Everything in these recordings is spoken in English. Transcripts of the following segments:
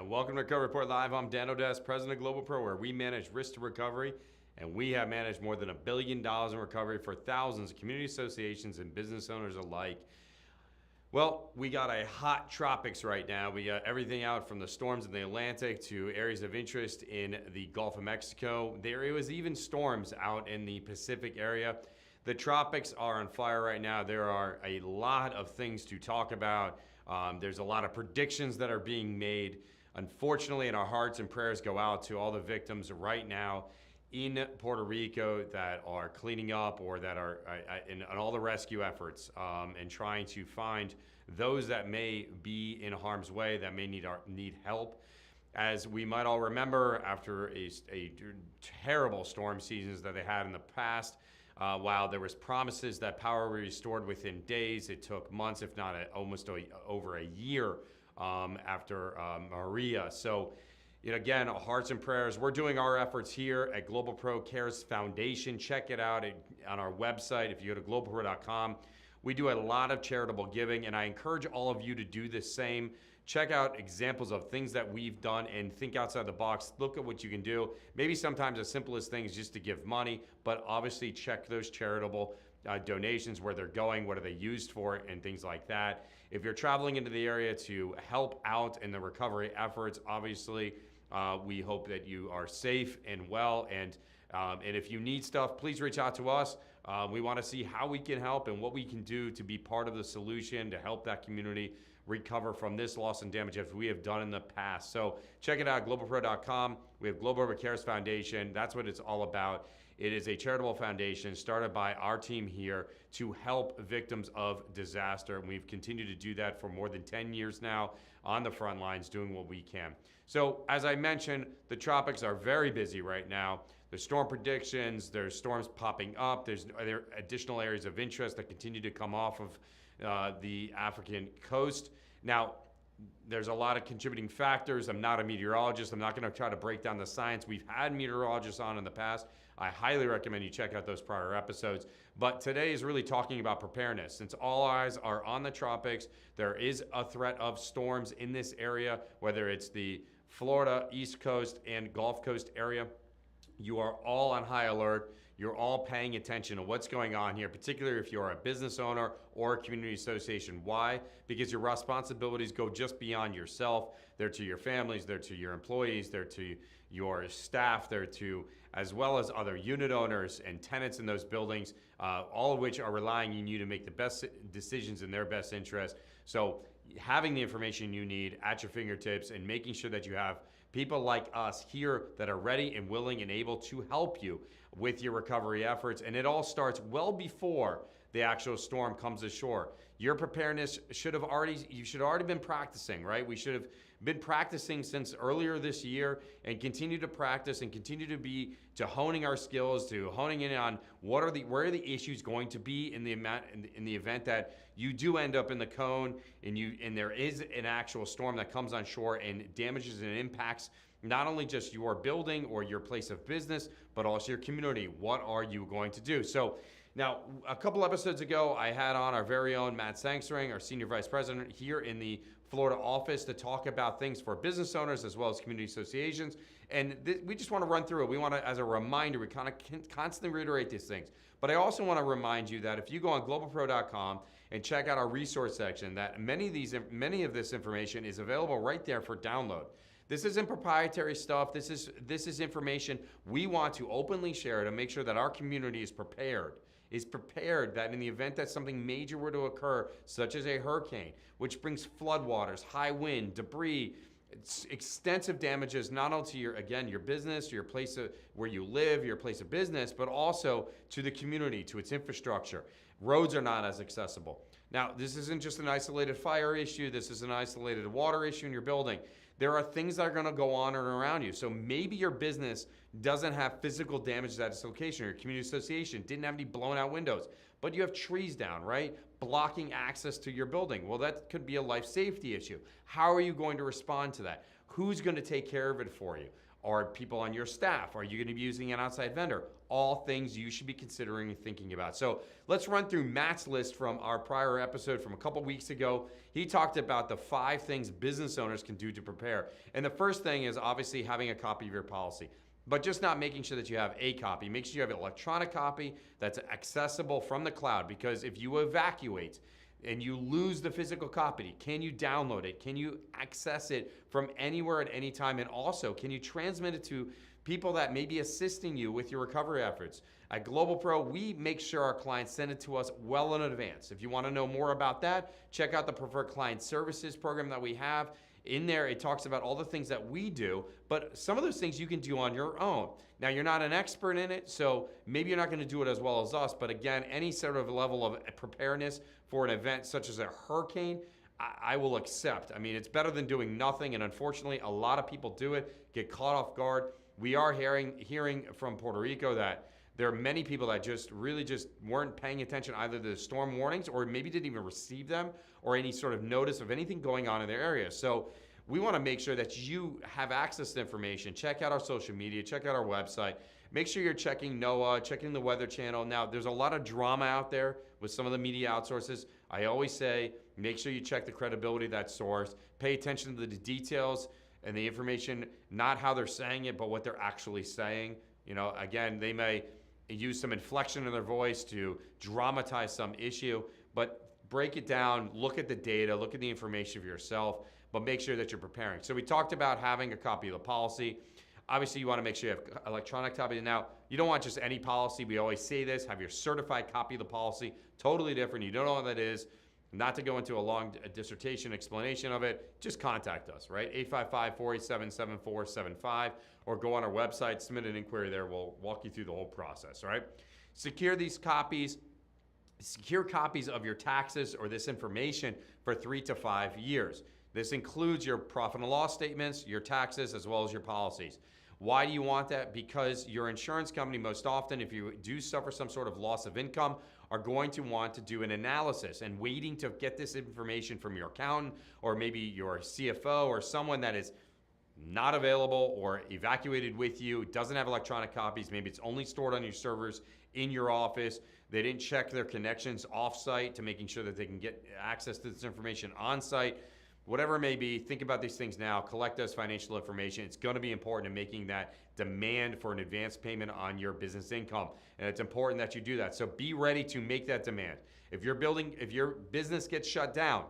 Welcome to Recovery Report Live. I'm Dan Odess, president of GlobalPro, where we manage risk to recovery, and we have managed more than $1 billion in recovery for thousands of community associations and business owners alike. Well, we got a hot tropics right now. We got everything out from the storms in the Atlantic to areas of interest in the Gulf of Mexico. There was even storms out in the Pacific area. The tropics are on fire right now. There are a lot of things to talk about. There's a lot of predictions that are being made. Unfortunately, and our hearts and prayers go out to all the victims right now in Puerto Rico that are cleaning up or that are in all the rescue efforts and trying to find those that may be in harm's way, that may need help. As we might all remember, after a terrible storm seasons that they had in the past, while there was promises that power would be restored within days, it took months, if not over a year after Maria. So, again, hearts and prayers. We're doing our efforts here at GlobalPro Cares Foundation. Check it out on our website. If you go to globalpro.com, we do a lot of charitable giving, and I encourage all of you to do the same. Check out examples of things that we've done and think outside the box. Look at what you can do. Maybe sometimes as simple as things just to give money, but obviously check those charitable donations, where they're going, what are they used for, and things like that. If you're traveling into the area to help out in the recovery efforts, obviously, we hope that you are safe and well. And if you need stuff, please reach out to us. We want to see how we can help and what we can do to be part of the solution to help that community recover from this loss and damage as we have done in the past. So check it out, globalpro.com. We have GlobalPro Cares Foundation. That's what it's all about. It is a charitable foundation started by our team here to help victims of disaster. And we've continued to do that for more than 10 years now on the front lines, doing what we can. So as I mentioned, the tropics are very busy right now. There's storm predictions, there's storms popping up, there are additional areas of interest that continue to come off of the African coast. Now, there's a lot of contributing factors. I'm not a meteorologist. I'm not going to try to break down the science. We've had meteorologists on in the past. I highly recommend you check out those prior episodes. But today is really talking about preparedness. Since all eyes are on the tropics, there is a threat of storms in this area, whether it's the Florida, East Coast, and Gulf Coast area. You are all on high alert. You're all paying attention to what's going on here, particularly if you're a business owner or a community association. Why? Because your responsibilities go just beyond yourself. They're to your families, they're to your employees, they're to your staff, they're to as well as other unit owners and tenants in those buildings, all of which are relying on you to make the best decisions in their best interest. So having the information you need at your fingertips and making sure that you have people like us here that are ready and willing and able to help you with your recovery efforts. And it all starts well before the actual storm comes ashore. Your preparedness you should have already been practicing, right? We should have been practicing since earlier this year and continue to practice and continue to honing our skills, to honing in on where are the issues going to be in the event that you do end up in the cone and there is an actual storm that comes on shore and damages and impacts not only just your building or your place of business, but also your community. What are you going to do? So now, a couple episodes ago, I had on our very own Matt Sangsering, our Senior Vice President here in the Florida office, to talk about things for business owners as well as community associations. And we just want to run through it. We want to, as a reminder, we kind of constantly reiterate these things. But I also want to remind you that if you go on globalpro.com and check out our resource section, that many of this information is available right there for download. This isn't proprietary stuff. This is information we want to openly share to make sure that our community is prepared that in the event that something major were to occur, such as a hurricane, which brings floodwaters, high wind, debris, extensive damages, not only to your business, your place where you live, your place of business, but also to the community, to its infrastructure. Roads are not as accessible. Now, this isn't just an isolated fire issue. This is an isolated water issue in your building. There are things that are going to go on and around you. So maybe your business doesn't have physical damage at its location, or your community association didn't have any blown out windows, but you have trees down, right? Blocking access to your building. Well, that could be a life safety issue. How are you going to respond to that? Who's going to take care of it for you? Are people on your staff? Are you going to be using an outside vendor? All things you should be considering and thinking about. So let's run through Matt's list from our prior episode from a couple weeks ago. He talked about the 5 things business owners can do to prepare. And the first thing is obviously having a copy of your policy. But just not making sure that you have a copy. Make sure you have an electronic copy that's accessible from the cloud, because if you evacuate and you lose the physical copy, can you download it? Can you access it from anywhere at any time? And also, can you transmit it to people that may be assisting you with your recovery efforts? At GlobalPro, we make sure our clients send it to us well in advance. If you want to know more about that, check out the Preferred Client Services program that we have. In there, it talks about all the things that we do, but some of those things you can do on your own. Now, you're not an expert in it, so maybe you're not going to do it as well as us, but again, any sort of level of preparedness for an event such as a hurricane, I will accept. I mean, it's better than doing nothing, and unfortunately, a lot of people do it, get caught off guard. We are hearing from Puerto Rico that there are many people that just weren't paying attention either to the storm warnings, or maybe didn't even receive them, or any sort of notice of anything going on in their area. So we want to make sure that you have access to information. Check out our social media, check out our website. Make sure you're checking NOAA, checking the Weather Channel. Now, there's a lot of drama out there with some of the media outsources. I always say, make sure you check the credibility of that source. Pay attention to the details and the information, not how they're saying it, but what they're actually saying. You know, again, they may use some inflection in their voice to dramatize some issue, but break it down, look at the data, look at the information for yourself, but make sure that you're preparing. So we talked about having a copy of the policy. Obviously, you want to make sure you have electronic copy. Now, you don't want just any policy. We always say this, have your certified copy of the policy. Totally different. You don't know what that is. Not to go into a long dissertation explanation of it, just contact us, right? 855-487-7475, or go on our website, submit an inquiry there. We'll walk you through the whole process, all right? Secure these copies. Secure copies of your taxes or this information for 3 to 5 years. This includes your profit and loss statements, your taxes, as well as your policies. Why do you want that? Because your insurance company, most often, if you do suffer some sort of loss of income, are going to want to do an analysis, and waiting to get this information from your accountant or maybe your CFO or someone that is not available or evacuated with you, doesn't have electronic copies, maybe it's only stored on your servers in your office. They didn't check their connections off-site to making sure that they can get access to this information on-site. Whatever it may be, think about these things now. Collect this financial information. It's going to be important in making that demand for an advance payment on your business income. And it's important that you do that. So be ready to make that demand. If your business gets shut down,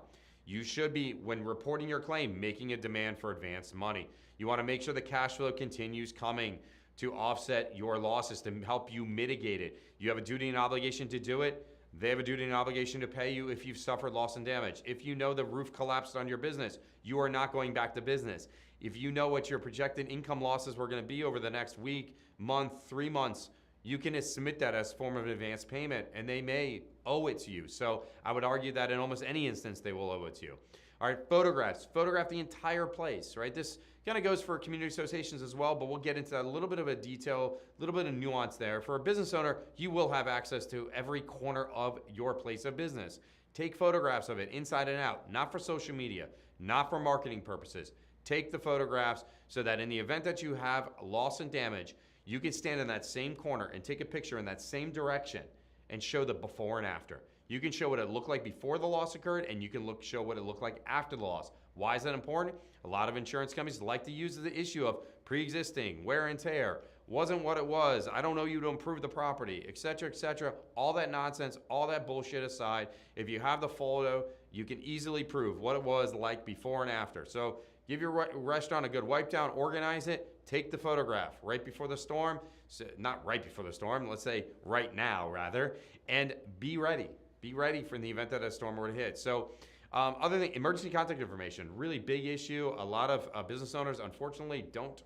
you should be, when reporting your claim, making a demand for advance money. You want to make sure the cash flow continues coming to offset your losses, to help you mitigate it. You have a duty and obligation to do it. They have a duty and obligation to pay you if you've suffered loss and damage. If you know the roof collapsed on your business, you are not going back to business. If you know what your projected income losses were going to be over the next week, month, 3 months, you can submit that as a form of an advance payment, and they may owe it to you. So I would argue that in almost any instance, they will owe it to you. All right, photographs. Photograph the entire place, right? This kind of goes for community associations as well, but we'll get into that, a little bit of a detail, a little bit of nuance there. For a business owner, you will have access to every corner of your place of business. Take photographs of it inside and out, not for social media, not for marketing purposes. Take the photographs so that in the event that you have loss and damage, you can stand in that same corner and take a picture in that same direction and show the before and after. You can show what it looked like before the loss occurred, and you can show what it looked like after the loss. Why is that important? A lot of insurance companies like to use the issue of pre-existing, wear and tear, wasn't what it was, I don't know you to improve the property, etc., etc. All that nonsense, all that bullshit aside, if you have the photo, you can easily prove what it was like before and after. So give your restaurant a good wipe down, organize it, take the photograph right before the storm, so not right before the storm, let's say right now rather, and be ready. Be ready for the event that a storm were to hit. So other than emergency contact information, really big issue. A lot of business owners, unfortunately, don't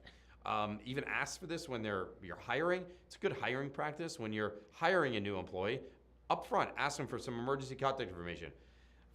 even ask for this when you're hiring. It's a good hiring practice when you're hiring a new employee. Up front, ask them for some emergency contact information.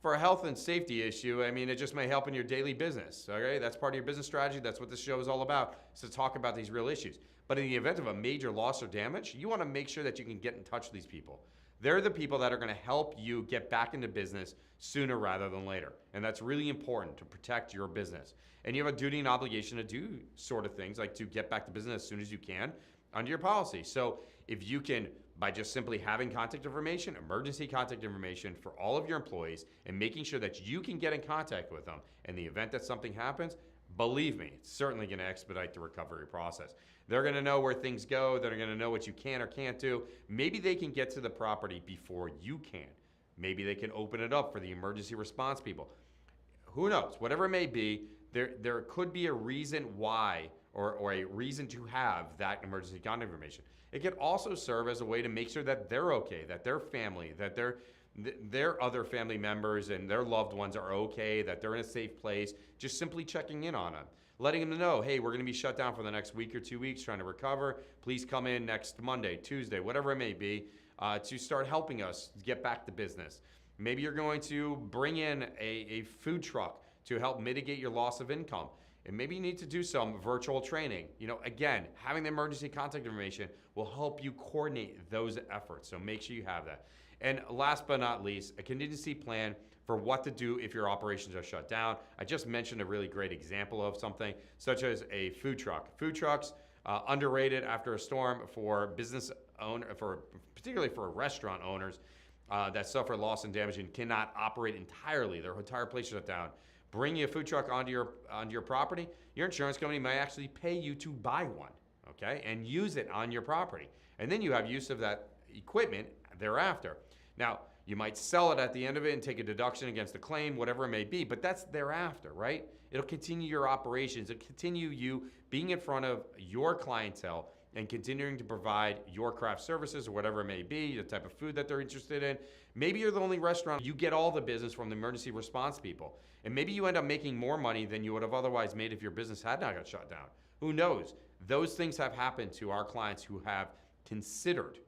For a health and safety issue, I mean, it just may help in your daily business, okay? That's part of your business strategy. That's what this show is all about, is to talk about these real issues. But in the event of a major loss or damage, you want to make sure that you can get in touch with these people. They're the people that are going to help you get back into business sooner rather than later. And that's really important to protect your business. And you have a duty and obligation to do sort of things like to get back to business as soon as you can under your policy. So if you can, by just simply having contact information, emergency contact information for all of your employees and making sure that you can get in contact with them in the event that something happens, believe me, it's certainly going to expedite the recovery process. They're going to know where things go. They're going to know what you can or can't do. Maybe they can get to the property before you can. Maybe they can open it up for the emergency response people. Who knows? Whatever it may be, there could be a reason why or a reason to have that emergency contact information. It could also serve as a way to make sure that they're okay, that their family, that their other family members and their loved ones are okay, that they're in a safe place, just simply checking in on them. Letting them know, hey, we're going to be shut down for the next week or 2 weeks trying to recover. Please come in next Monday, Tuesday, whatever it may be, to start helping us get back to business. Maybe you're going to bring in a food truck to help mitigate your loss of income. And maybe you need to do some virtual training. Again, having the emergency contact information will help you coordinate those efforts. So make sure you have that. And last but not least, a contingency plan for what to do if your operations are shut down. I just mentioned a really great example of something such as a food truck. Food trucks, underrated after a storm for business owner, particularly for restaurant owners that suffer loss and damage and cannot operate entirely. Their entire place shut down. Bringing a food truck onto your property, your insurance company might actually pay you to buy one, okay, and use it on your property. And then you have use of that equipment thereafter. Now, you might sell it at the end of it and take a deduction against the claim, whatever it may be, but that's thereafter, right? It'll continue your operations. It'll continue you being in front of your clientele and continuing to provide your craft services or whatever it may be, the type of food that they're interested in. Maybe you're the only restaurant, you get all the business from the emergency response people. And maybe you end up making more money than you would have otherwise made if your business had not got shut down. Who knows? Those things have happened to our clients who have considered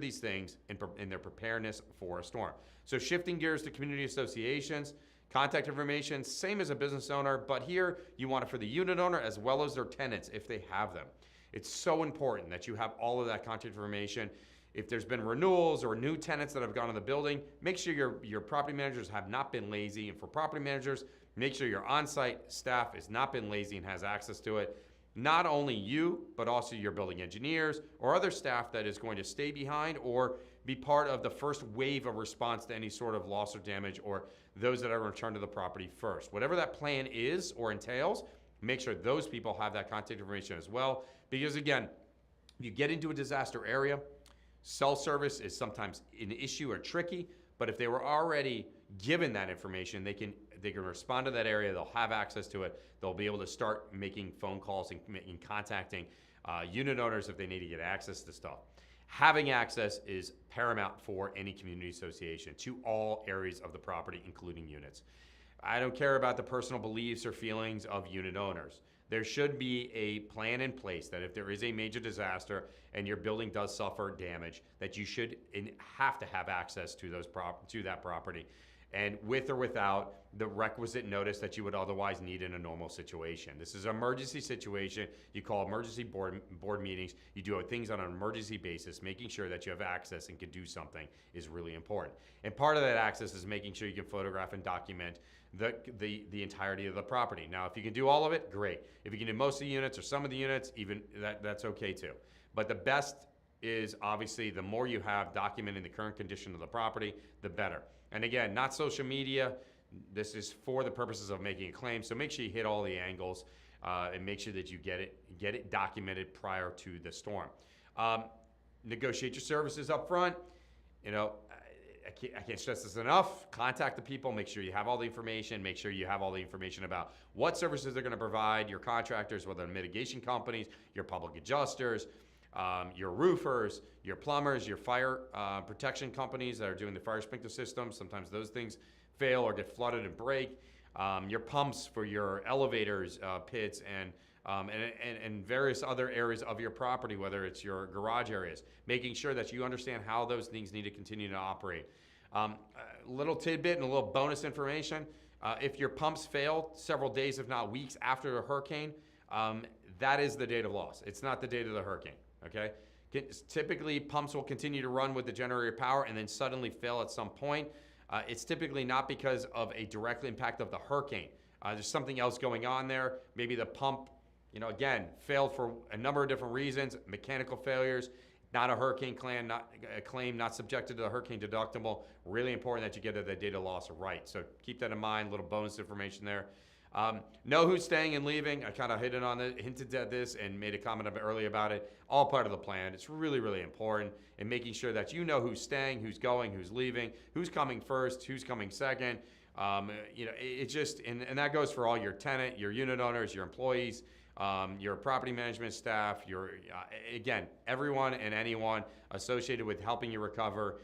these things in their preparedness for a storm. So shifting gears to community associations, contact information, same as a business owner, but here you want it for the unit owner as well as their tenants if they have them. It's so important that you have all of that contact information. If there's been renewals or new tenants that have gone in the building, make sure your property managers have not been lazy. And for property managers, make sure your on-site staff has not been lazy and has access to it. Not only you, but also your building engineers or other staff that is going to stay behind or be part of the first wave of response to any sort of loss or damage or those that are returned to the property first. Whatever that plan is or entails, make sure those people have that contact information as well. Because again, if you get into a disaster area, cell service is sometimes an issue or tricky, but if they were already given that information, they can respond to that area, they'll have access to it, they'll be able to start making phone calls and contacting unit owners if they need to get access to stuff. Having access is paramount for any community association to all areas of the property, including units. I don't care about the personal beliefs or feelings of unit owners. There should be a plan in place that if there is a major disaster and your building does suffer damage, that you should have to have access to that property, and with or without the requisite notice that you would otherwise need in a normal situation. This is an emergency situation. You call emergency board meetings. You do things on an emergency basis. Making sure that you have access and can do something is really important. And part of that access is making sure you can photograph and document the entirety of the property. Now, if you can do all of it, great. If you can do most of the units or some of the units, even that's okay too. But the best is obviously the more you have documenting the current condition of the property, the better. And again, not social media. This is for the purposes of making a claim. So make sure you hit all the angles and make sure that you get it documented prior to the storm. Negotiate your services up front. I can't stress this enough. Contact the people. Make sure you have all the information. Make sure you have all the information about what services they're going to provide, your contractors, whether they're mitigation companies, your public adjusters, your roofers, your plumbers, your fire protection companies that are doing the fire sprinkler systems. Sometimes those things fail or get flooded and break. Your pumps for your elevators, pits, and various other areas of your property, whether it's your garage areas, making sure that you understand how those things need to continue to operate. A little tidbit and a little bonus information. If your pumps fail several days, if not weeks after a hurricane, that is the date of loss. It's not the date of the hurricane, okay? Typically, pumps will continue to run with the generator power and then suddenly fail at some point. It's typically not because of a direct impact of the hurricane. There's something else going on there. Maybe the pump, again, failed for a number of different reasons, mechanical failures, not a hurricane claim, not subjected to the hurricane deductible. Really important that you get the data loss right. So keep that in mind, little bonus information there. Know who's staying and leaving. I kind of hinted at this and made a comment earlier about it. All part of the plan. It's really, really important in making sure that you know who's staying, who's going, who's leaving, who's coming first, who's coming second. It just, and that goes for all your tenant, your unit owners, your employees, your property management staff, again, everyone and anyone associated with helping you recover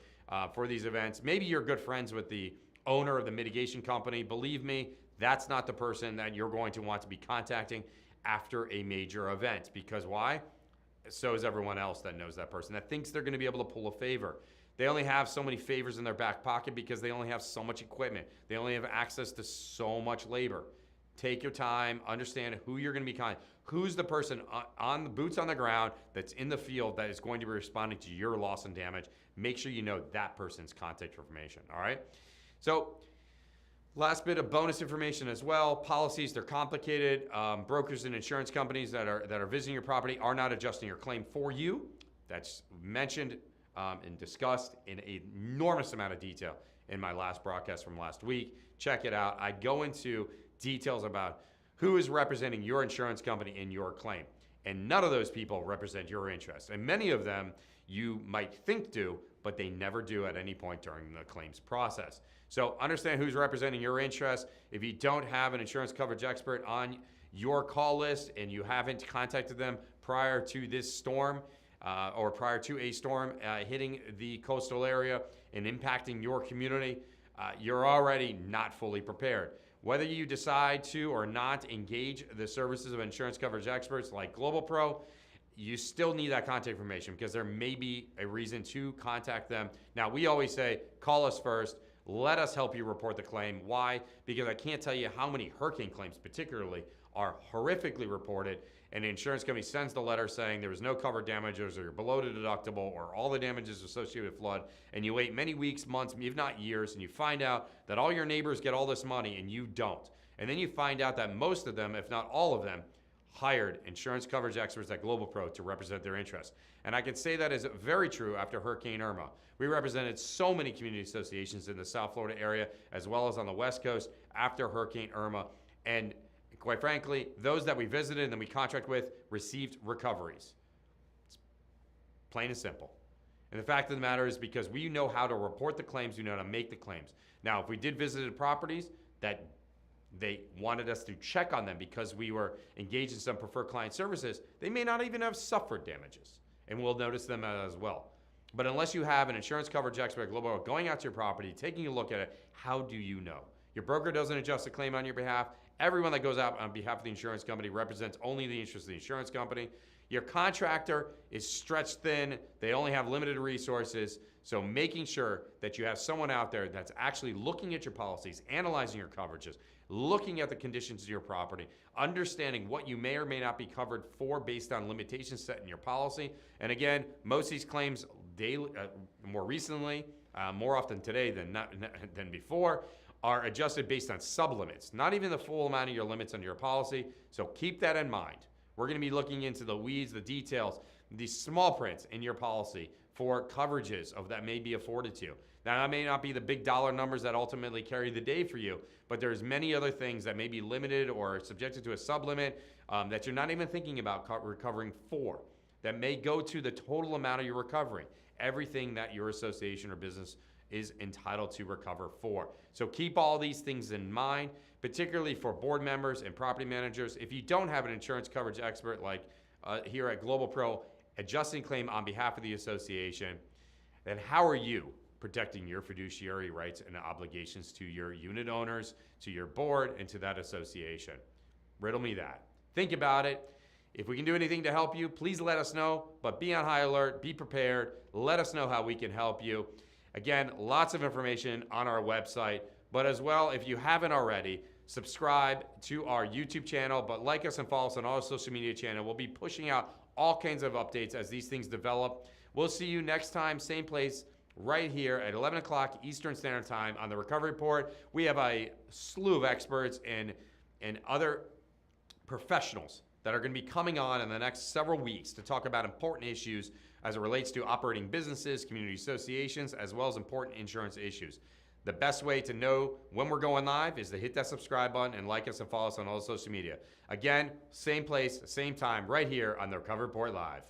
for these events. Maybe you're good friends with the owner of the mitigation company. Believe me, that's not the person that you're going to want to be contacting after a major event. Because why? So is everyone else that knows that person, that thinks they're going to be able to pull a favor. They only have so many favors in their back pocket because they only have so much equipment. They only have access to so much labor. Take your time, understand who you're going to be contacting. Who's the person on the boots on the ground that's in the field that is going to be responding to your loss and damage. Make sure you know that person's contact information, all right? So, last bit of bonus information as well. Policies, they're complicated. Brokers and insurance companies that are visiting your property are not adjusting your claim for you. That's mentioned and discussed in an enormous amount of detail in my last broadcast from last week. Check it out. I go into details about who is representing your insurance company in your claim. And none of those people represent your interests. And many of them you might think do, but they never do at any point during the claims process. So understand who's representing your interests. If you don't have an insurance coverage expert on your call list and you haven't contacted them prior to this storm or prior to a storm hitting the coastal area and impacting your community, you're already not fully prepared. Whether you decide to or not engage the services of insurance coverage experts like GlobalPro, you still need that contact information because there may be a reason to contact them. Now, we always say, call us first. Let us help you report the claim. Why? Because I can't tell you how many hurricane claims particularly are horrifically reported, and the insurance company sends the letter saying there was no covered damages or you're below the deductible or all the damages associated with flood, and you wait many weeks, months, if not years, and you find out that all your neighbors get all this money and you don't. And then you find out that most of them, if not all of them, hired insurance coverage experts at GlobalPro to represent their interests. And I can say that is very true after Hurricane Irma. We represented so many community associations in the South Florida area as well as on the West Coast after Hurricane Irma. And quite frankly, those that we visited and that we contract with received recoveries. It's plain and simple. And the fact of the matter is because we know how to report the claims, we know how to make the claims. Now, if we did visit properties that they wanted us to check on them because we were engaged in some preferred client services, they may not even have suffered damages, and we'll notice them as well. But unless you have an insurance coverage expert at GlobalPro going out to your property, taking a look at it, how do you know? Your broker doesn't adjust the claim on your behalf. Everyone that goes out on behalf of the insurance company represents only the interests of the insurance company. Your contractor is stretched thin. They only have limited resources. So making sure that you have someone out there that's actually looking at your policies, analyzing your coverages, looking at the conditions of your property, understanding what you may or may not be covered for based on limitations set in your policy. And again, most of these claims daily, more recently, more often today than before, are adjusted based on sublimits, not even the full amount of your limits under your policy. So keep that in mind. We're going to be looking into the weeds, the details, the small prints in your policy for coverages of that may be afforded to you. Now, that may not be the big dollar numbers that ultimately carry the day for you, but there's many other things that may be limited or subjected to a sublimit that you're not even thinking about recovering for, that may go to the total amount of your recovery, everything that your association or business is entitled to recover for. So keep all these things in mind, particularly for board members and property managers. If you don't have an insurance coverage expert like here at GlobalPro adjusting claim on behalf of the association, then how are you protecting your fiduciary rights and obligations to your unit owners, to your board, and to that association? Riddle me that. Think about it. If we can do anything to help you, please let us know, but be on high alert, be prepared, let us know how we can help you. Again, lots of information on our website, but as well, if you haven't already, subscribe to our YouTube channel, but like us and follow us on all our social media channel. We'll be pushing out all kinds of updates as these things develop. We'll see you next time, same place, right here at 11 o'clock Eastern Standard Time on the Recovery Report. We have a slew of experts and other professionals that are going to be coming on in the next several weeks to talk about important issues as it relates to operating businesses, community associations, as well as important insurance issues. The best way to know when we're going live is to hit that subscribe button and like us and follow us on all social media. Again, same place, same time, right here on the Recovery Report Live.